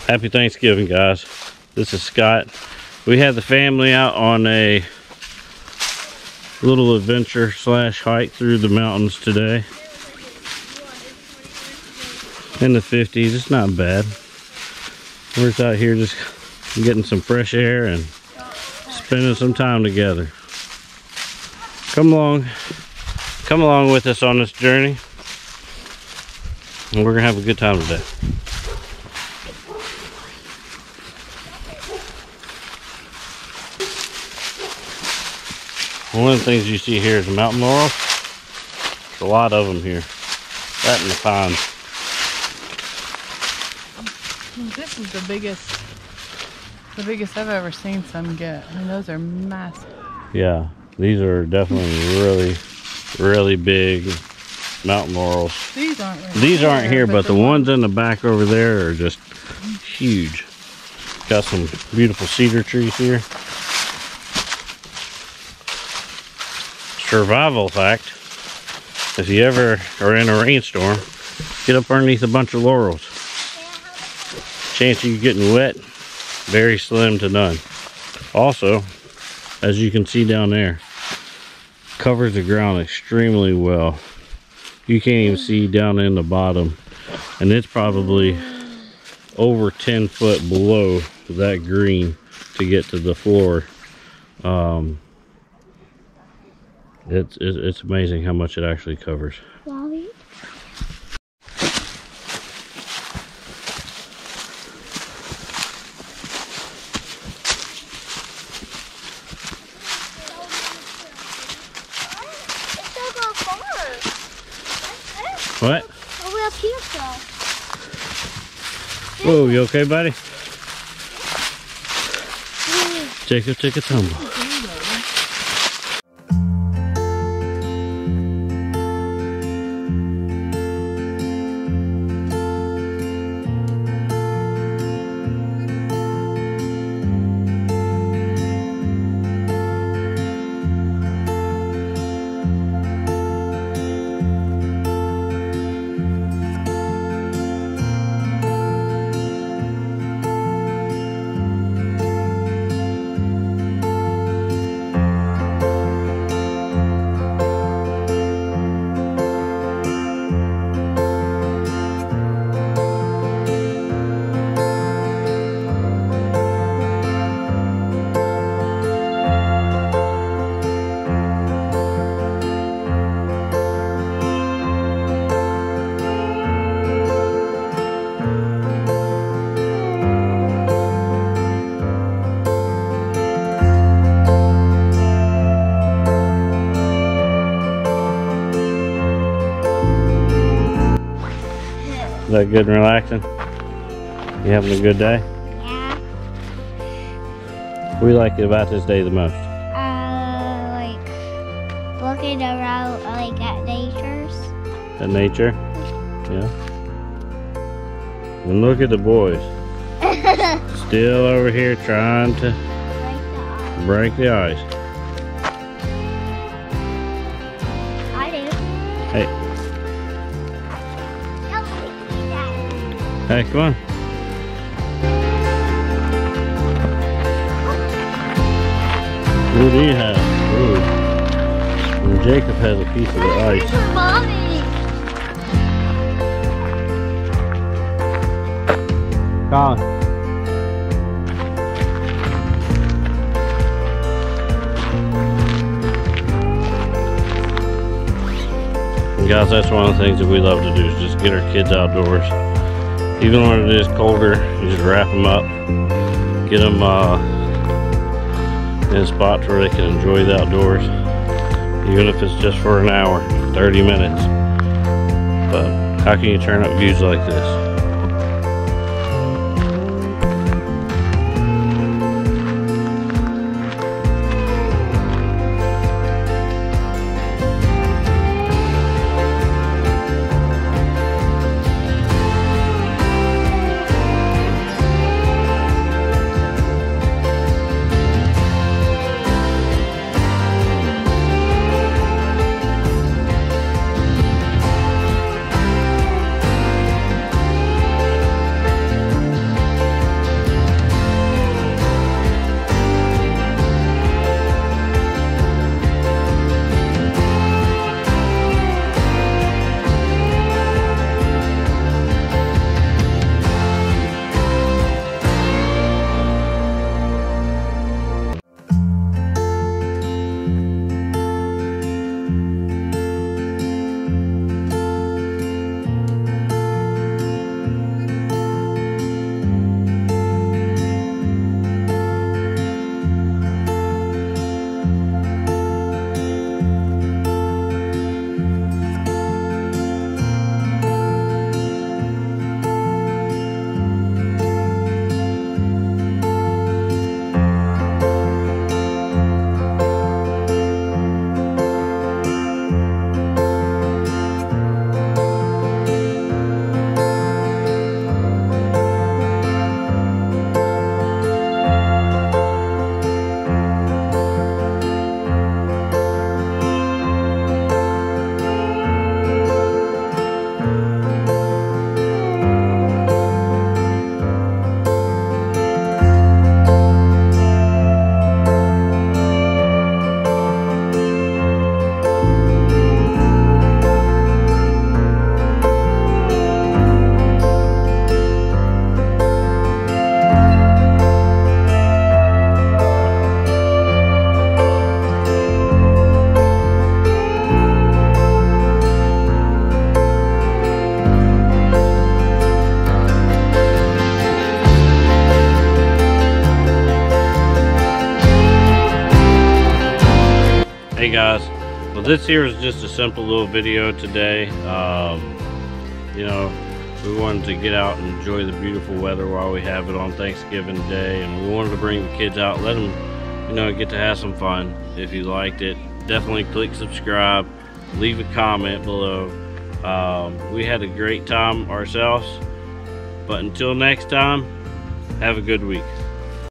Happy Thanksgiving, guys. This is Scott. We had the family out on a little adventure slash hike through the mountains today. In the 50s, it's not bad. We're just out here just getting some fresh air and spending some time together. Come along with us on this journey, and we're gonna have a good time today. One of the things you see here is the mountain laurels. There's a lot of them here. That and the pines. This is the biggest I've ever seen some get. I mean, those are massive. Yeah, these are definitely really big mountain laurels. These aren't here, but the ones in the back over there are just huge. Got some beautiful cedar trees here. Survival fact: if you ever are in a rainstorm, get up underneath a bunch of laurels. Chance of you getting wet, very slim to none. Also, as you can see down there, covers the ground extremely well. You can't even see down in the bottom, and it's probably over 10 foot below that green to get to the floor. It's amazing how much it actually covers. What? Oh, up here, Whoa, you okay, buddy? Jacob took a tumble. Is that good and relaxing? You having a good day? Yeah. What do you like about this day the most? Like looking around, like at nature's. At nature? Yeah. And look at the boys. Still over here trying to break the ice. I do. Hey. Hey, come on. What do you have? Ooh. And Jacob has a piece of the ice. Mommy. Colin. And guys, that's one of the things that we love to do, is just get our kids outdoors. Even when it is colder, you just wrap them up, get them in a spot where they can enjoy the outdoors, even if it's just for an hour, 30 minutes. But how can you turn up views like this? guys, well, this here is just a simple little video today. You know, we wanted to get out and enjoy the beautiful weather while we have it on Thanksgiving Day, and we wanted to bring the kids out, let them, you know, get to have some fun. If you liked it, definitely click subscribe, leave a comment below. We had a great time ourselves, but until next time, have a good week.